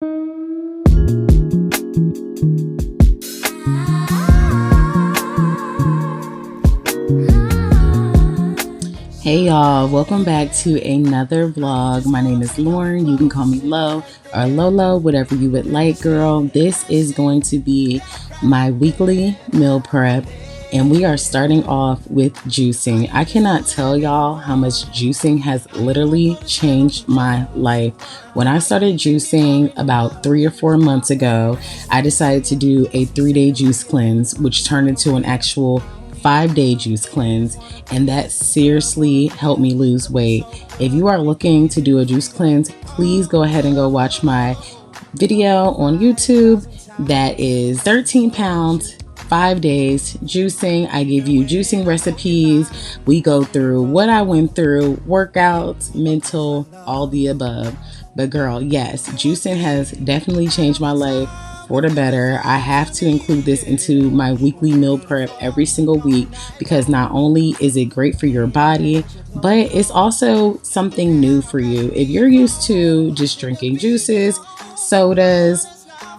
Hey y'all, welcome back to another vlog. My name is Lauren. You can call me Lo or Lolo, whatever you would like, girl. This is going to be my weekly meal prep, and we are starting off with juicing. I cannot tell y'all how much juicing has literally changed my life. When I started juicing about 3 or 4 months ago, I decided to do a 3-day juice cleanse, which turned into an actual 5-day juice cleanse, and that seriously helped me lose weight. If you are looking to do a juice cleanse, please go ahead and go watch my video on YouTube. That is 13 pounds, 5 days juicing. I give you juicing recipes. We go through what I went through, workouts, mental, all the above. But girl, yes, juicing has definitely changed my life for the better. I have to include this into my weekly meal prep every single week because not only is it great for your body, but it's also something new for you. If you're used to just drinking juices, sodas,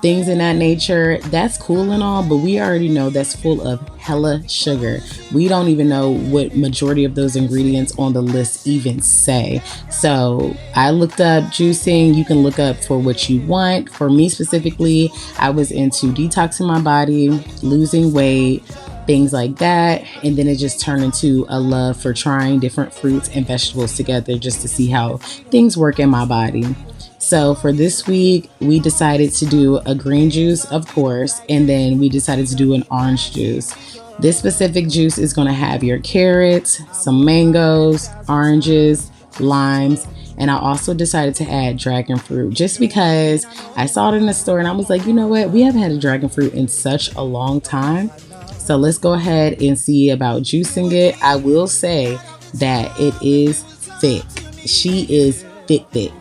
things in that nature, that's cool and all, but we already know that's full of hella sugar. We don't even know what majority of those ingredients on the list even say. So I looked up juicing. You can look up for what you want. For me specifically, I was into detoxing my body, losing weight, things like that. And then it just turned into a love for trying different fruits and vegetables together just to see how things work in my body. So for this week, we decided to do a green juice, of course, and then we decided to do an orange juice. This specific juice is going to have your carrots, some mangoes, oranges, limes, and I also decided to add dragon fruit just because I saw it in the store and I was like, you know what? We haven't had a dragon fruit in such a long time. So let's go ahead and see about juicing it. I will say that it is thick. She is thick, thick.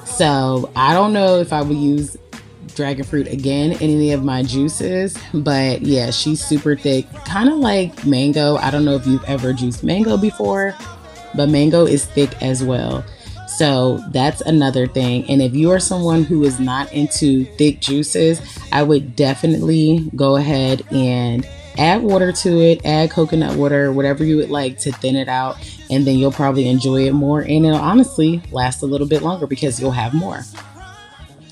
So I don't know if I would use dragon fruit again in any of my juices, but yeah, she's super thick, kind of like mango. I don't know if you've ever juiced mango before, but mango is thick as well. So that's another thing. And if you are someone who is not into thick juices, I would definitely go ahead and add water to it, add coconut water, whatever you would like to thin it out, and then you'll probably enjoy it more, and it'll honestly last a little bit longer because you'll have more.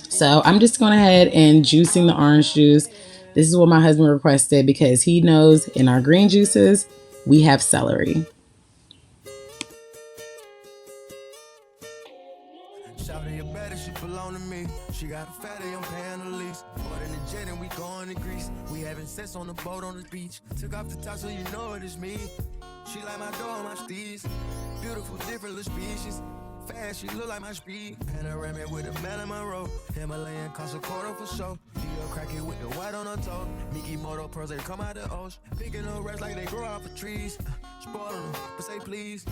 So I'm just going ahead and juicing the orange juice. This is what my husband requested because he knows in our green juices we have celery. Shawty a better, she belong to me. She got a fatty, I'm paying the lease. More than a jet and we going to Greece. We having sex on the boat on the beach. Took off the top so you know it is me. She like my dog, my steez. Beautiful, different little species. Fast, she look like my speed. Panoramic with a man in my row. Himalayan cost a quarter for show. Deal crack it with the white on her toe. Mickey Moto pearls, they come out the ocean. Picking up rats like they grow out of trees. Spoil them, but say please.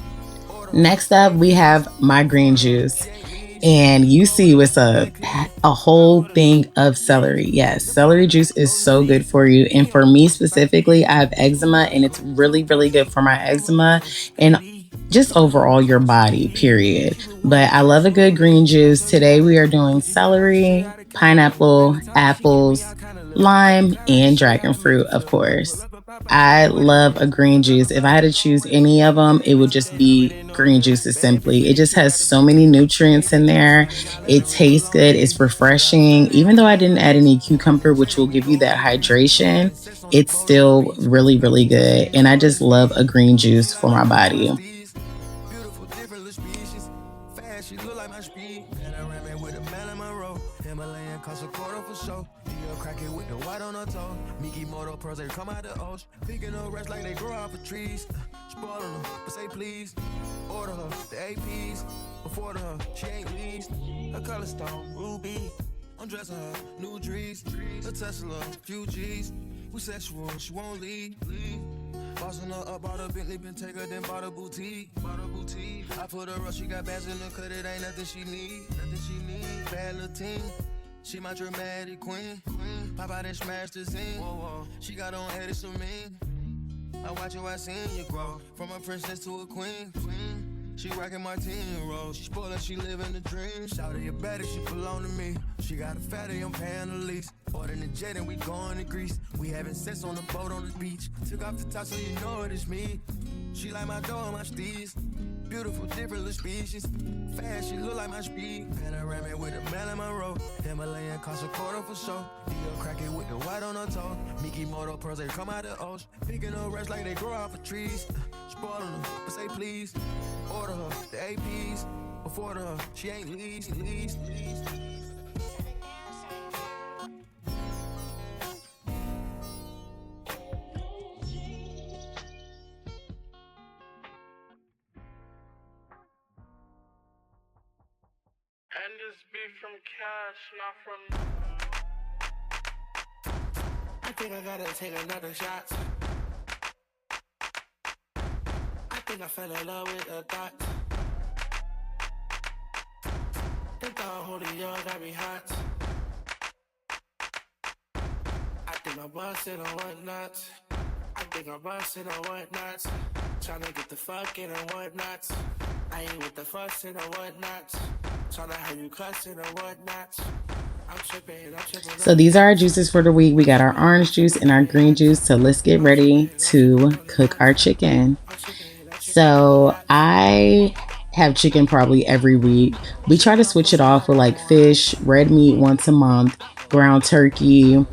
Next up, we have my green juice. And you see it's a whole thing of celery. Yes, celery juice is so good for you. And for me specifically, I have eczema and it's really, really good for my eczema and just overall your body, period. But I love a good green juice. Today we are doing celery, pineapple, apples, lime, and dragon fruit, of course. I love a green juice. If I had to choose any of them, it would just be green juices simply. It just has so many nutrients in there. It tastes good. It's refreshing. Even though I didn't add any cucumber, which will give you that hydration, it's still really, really good. And I just love a green juice for my body. She look like my speed. Panoramic with a man in my row. Himalayan cost a quarter for show. Deal crack it with the white on her toe. Mickey Moto pearls, they come out the ocean. Picking up rats like they grow out of trees. Spoil them, but say please. Order her the APs. Before her, she ain't least. Her color stone, ruby. I'm dressing her, new trees. A Tesla, few G's. We sexual, she won't leave. Bossing her up, bought a Bentley, been take her, then bought a boutique. I put her up, she got bands in the cut, it ain't nothing she need. Bad little team, she my dramatic queen. Pop out and smash the scene. She got on Edison mean. I watch you, I seen you grow. From a princess to a queen. She rockin' my team roll. She spoilin', she livin' the dream. Shout out your baddie, she belong to me. She got a fatty, I'm paying the lease. Boarding the jet and we going to Greece. We having sex on the boat on the beach. Took off the top so you know it is me. She like my dog, my steez. Beautiful, different little species. Fast, she look like my speed. Panoramic with a Marilyn Monroe. Himalayan cost a quarter for sure. Deal crack it with the white on her toe. Mickey Moto pearls, they come out the ocean. Picking up rest like they grow off of trees. Spoiling them, but say please. Order her, the APs. Before her, she ain't least. And this beat from Cash, not from. I think I gotta take another shot. I think I fell in love with the thought. The thought holding young got me hot. I think I'm busting on whatnot. I think I'm busting on whatnot. Tryna get the fucking and whatnot. I ain't with the fussing or whatnot. Tryna have you cussing or whatnot. I'm tripping. So these are our juices for the week. We got our orange juice and our green juice. So let's get ready to cook our chicken. So I have chicken probably every week. We try to switch it off with like fish, red meat once a month, ground turkey,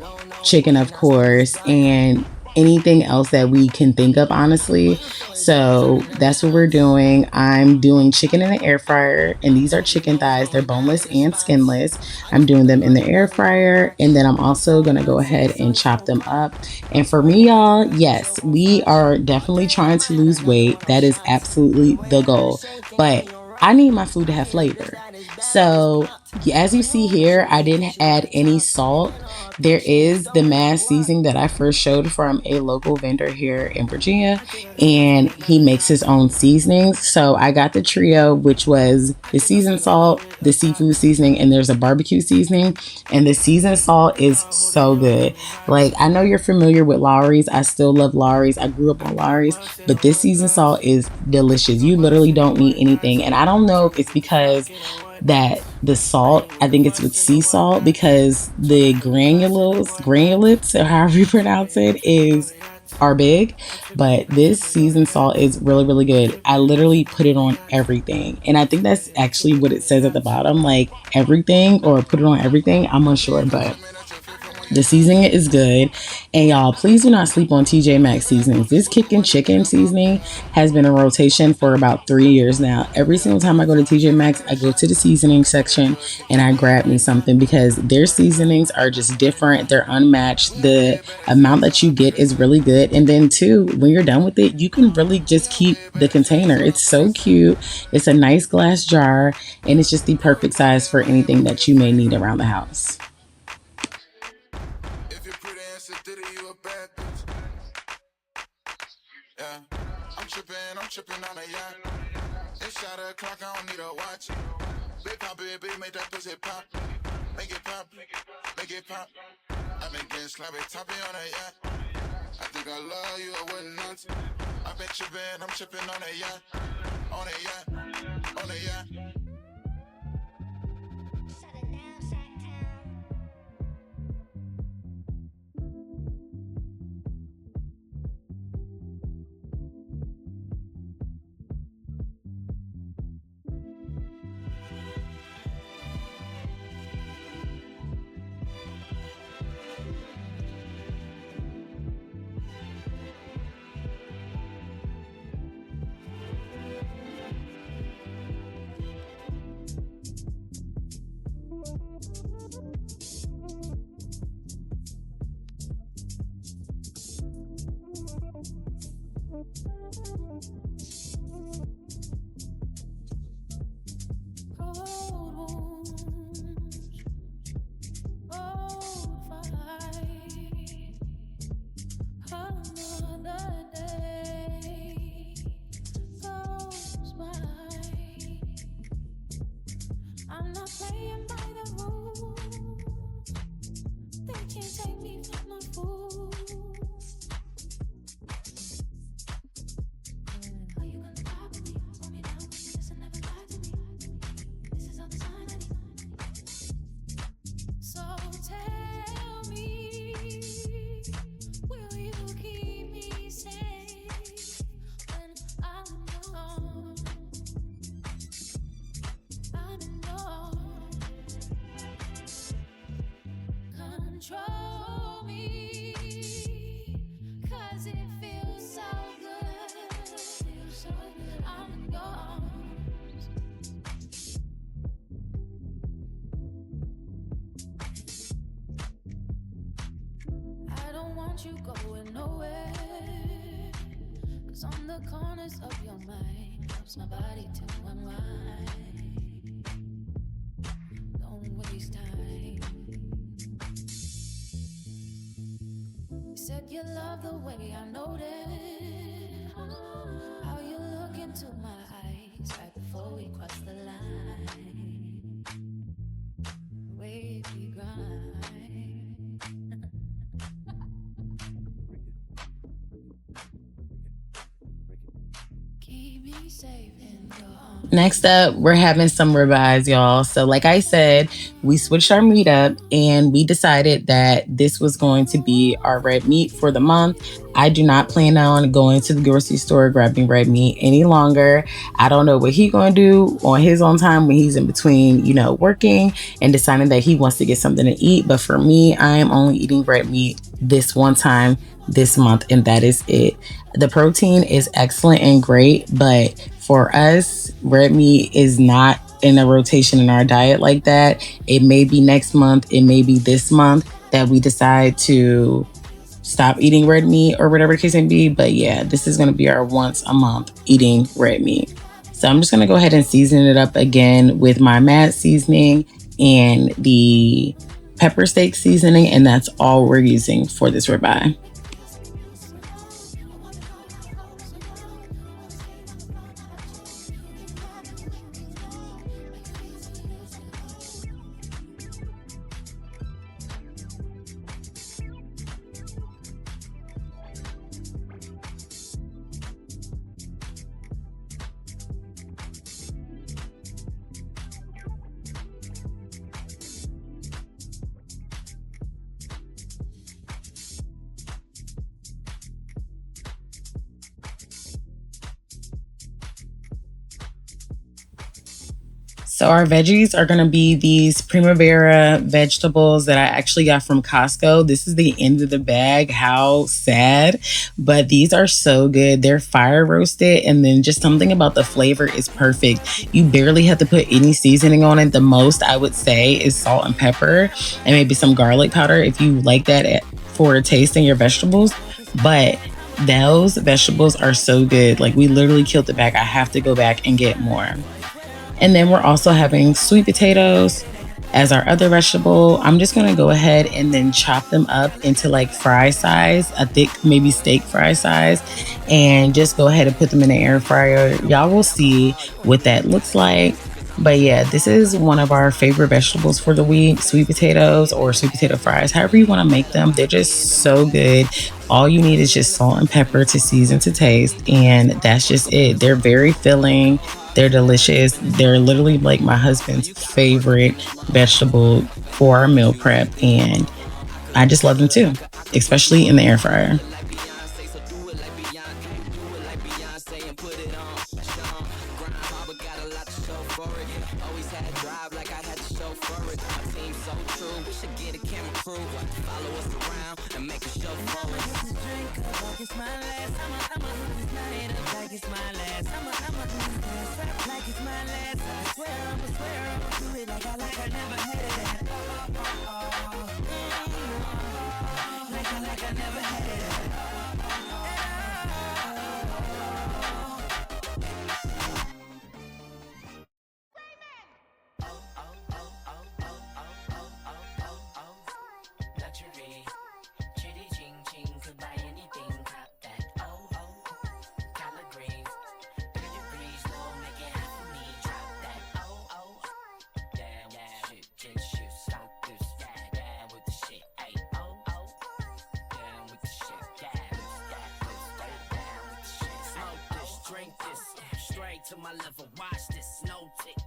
chicken, of course, and anything else that we can think of, honestly. So that's what we're doing. I'm doing chicken in the air fryer, and these are chicken thighs. They're boneless and skinless. I'm doing them in the air fryer, and then I'm also going to go ahead and chop them up. And for me, y'all, yes, we are definitely trying to lose weight. That is absolutely the goal. But I need my food to have flavor. So as you see here, I didn't add any salt. There is the mass seasoning that I first showed from a local vendor here in Virginia, and he makes his own seasonings. So I got the trio, which was the seasoned salt, the seafood seasoning, and there's a barbecue seasoning. And the seasoned salt is so good. Like, I know you're familiar with Lawry's. I still love Lawry's. I grew up on Lawry's, but this seasoned salt is delicious. You literally don't need anything. And I don't know if it's because that the salt, I think it's with sea salt, because the granulates, or however you pronounce it, are big. But this seasoned salt is really, really good. I literally put it on everything, and I think that's actually what it says at the bottom, like everything, or put it on everything. I'm unsure, but the seasoning is good. And y'all, please do not sleep on TJ Maxx seasonings. This kickin' chicken seasoning has been in rotation for about 3 years now. Every single time I go to TJ Maxx, I go to the seasoning section and I grab me something, because their seasonings are just different. They're unmatched. The amount that you get is really good. And then too, when you're done with it, you can really just keep the container. It's so cute. It's a nice glass jar, and it's just the perfect size for anything that you may need around the house. I'm tripping on a yacht. It's shot o'clock, I don't need a watch. Big pop, big, make that pussy pop. Make it pop, make it pop. I've been getting sloppy, topping on a yacht. I think I love you, I wouldn't not. I've been tripping, I'm tripping on a yacht. On a yacht, on a yacht. control me, 'cause it feels so good. I'm in your arms. I don't want you going nowhere, 'cause on the corners of your mind helps my body to unwind. Don't waste time. You said you love the way I noticed how you look into my eyes right before we cross the line. The way we grind. Keep me safe in your arms. Next up, we're having some ribeyes, y'all. So, like I said, we switched our meat up and we decided that this was going to be our red meat for the month. I do not plan on going to the grocery store grabbing red meat any longer. I don't know what he's going to do on his own time when he's in between, working and deciding that he wants to get something to eat. But for me, I am only eating red meat this one time this month, and that is it. The protein is excellent and great, but for us, red meat is not in a rotation in our diet like that. It may be next month, it may be this month that we decide to stop eating red meat or whatever the case may be. But yeah, this is going to be our once a month eating red meat. So I'm just going to go ahead and season it up again with my mad seasoning and the pepper steak seasoning, and that's all we're using for this ribeye. So our veggies are going to be these Primavera vegetables that I actually got from Costco. This is the end of the bag. How sad. But these are so good. They're fire roasted, and then just something about the flavor is perfect. You barely have to put any seasoning on it. The most I would say is salt and pepper and maybe some garlic powder if you like that for a taste in your vegetables. But those vegetables are so good. Like, we literally killed the bag. I have to go back and get more. And then we're also having sweet potatoes as our other vegetable. I'm just going to go ahead and then chop them up into like fry size, a thick, maybe steak fry size, and just go ahead and put them in the air fryer. Y'all will see what that looks like. But yeah, this is one of our favorite vegetables for the week, sweet potatoes or sweet potato fries, however you want to make them. They're just so good. All you need is just salt and pepper to season to taste, and that's just it. They're very filling. They're delicious. They're literally like my husband's favorite vegetable for our meal prep, and I just love them too, especially in the air fryer. To my level, watch this, no tick.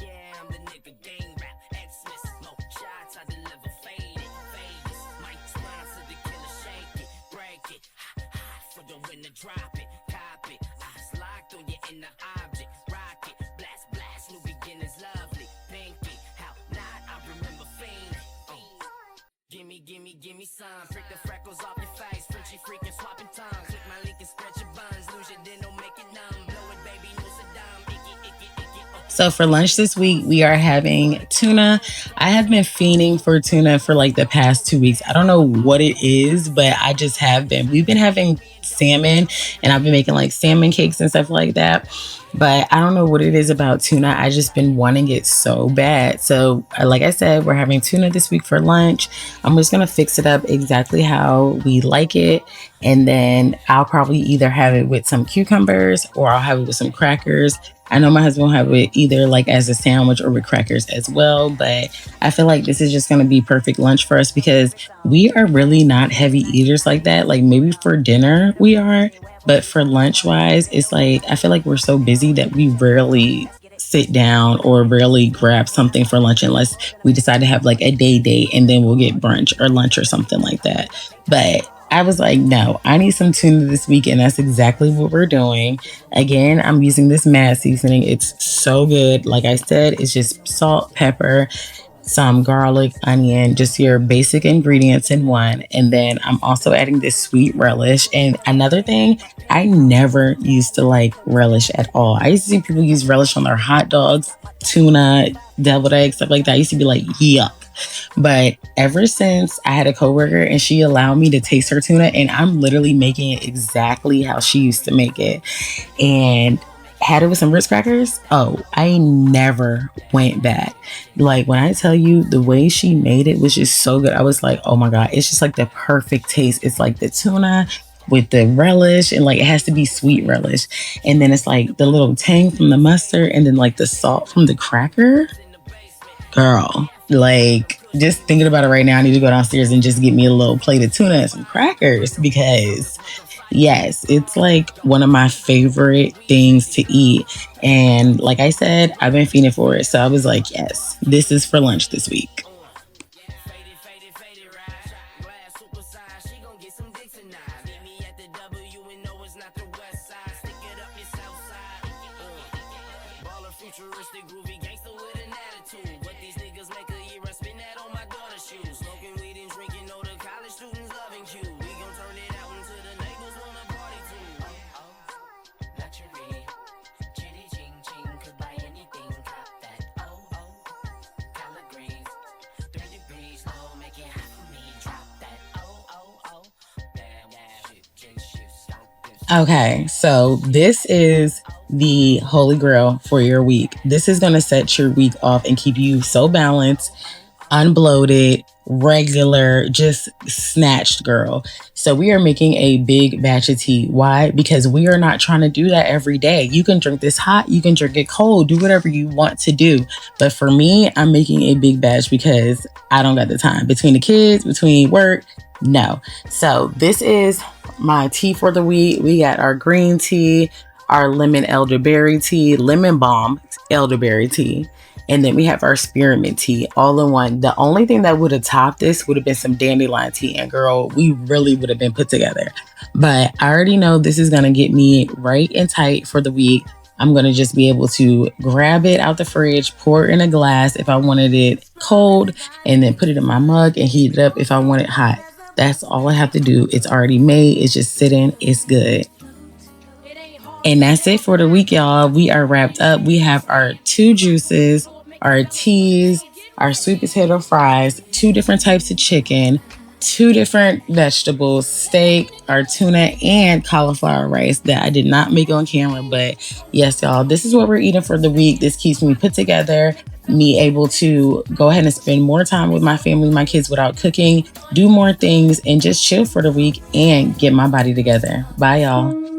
Yeah, I'm the nigga, gang rap, X-Miss. Smoke shots, I deliver faded, Vegas. Mike sponsor the killer, shake it, break it. Hot, hot for the winner, drop it, cop it. Eyes locked on your inner object, rock it, blast, blast, new beginners, lovely. Pinky, how not, I remember fiend. Gimme So for lunch this week, we are having tuna. I have been fiending for tuna for like the past 2 weeks. I don't know what it is, but I just have been. We've been having salmon and I've been making like salmon cakes and stuff like that. But I don't know what it is about tuna. I just been wanting it so bad. So like I said, we're having tuna this week for lunch. I'm just going to fix it up exactly how we like it. And then I'll probably either have it with some cucumbers or I'll have it with some crackers. I know my husband will have it either like as a sandwich or with crackers as well. But I feel like this is just going to be perfect lunch for us because we are really not heavy eaters like that. Like maybe for dinner we are, but for lunch wise, it's like I feel like we're so busy that we rarely sit down or rarely grab something for lunch unless we decide to have like a day date and then we'll get brunch or lunch or something like that. But I was like, no, I need some tuna this week. And that's exactly what we're doing. Again, I'm using this mad seasoning. It's so good. Like I said, it's just salt, pepper, some garlic, onion, just your basic ingredients in one. And then I'm also adding this sweet relish. And another thing, I never used to like relish at all. I used to see people use relish on their hot dogs, tuna, deviled eggs, stuff like that. I used to be like, yuck. But ever since I had a coworker and she allowed me to taste her tuna, and I'm literally making it exactly how she used to make it, and had it with some Ritz crackers. Oh, I never went back. Like when I tell you the way she made it was just so good. I was like, oh my God, it's just like the perfect taste. It's like the tuna with the relish and like it has to be sweet relish. And then it's like the little tang from the mustard and then like the salt from the cracker. Girl, like just thinking about it right now, I need to go downstairs and just get me a little plate of tuna and some crackers because yes, it's like one of my favorite things to eat. And like I said, I've been feeding for it. So I was like, yes, this is for lunch this week. Okay, so this is the holy grail for your week. This is going to set your week off and keep you so balanced, unbloated, regular, just snatched, girl. So we are making a big batch of tea. Why? Because we are not trying to do that every day. You can drink this hot, you can drink it cold, do whatever you want to do. But for me, I'm making a big batch because I don't got the time between the kids, between work. No. So this is my tea for the week. We got our green tea, our lemon elderberry tea, lemon balm elderberry tea, and then we have our spearmint tea all in one. The only thing that would have topped this would have been some dandelion tea, and girl, we really would have been put together. But I already know this is going to get me right and tight for the week. I'm going to just be able to grab it out the fridge, pour it in a glass if I wanted it cold, and then put it in my mug and heat it up if I want it hot. That's all I have to do. It's already made. It's just sitting. It's good. And that's it for the week, y'all. We are wrapped up. We have our 2 juices, our teas, our sweet potato fries, 2 different types of chicken, 2 different vegetables, steak, our tuna, and cauliflower rice that I did not make on camera. But yes, y'all, this is what we're eating for the week. This keeps me put together, me able to go ahead and spend more time with my family, my kids without cooking, do more things, and just chill for the week and get my body together. Bye, y'all.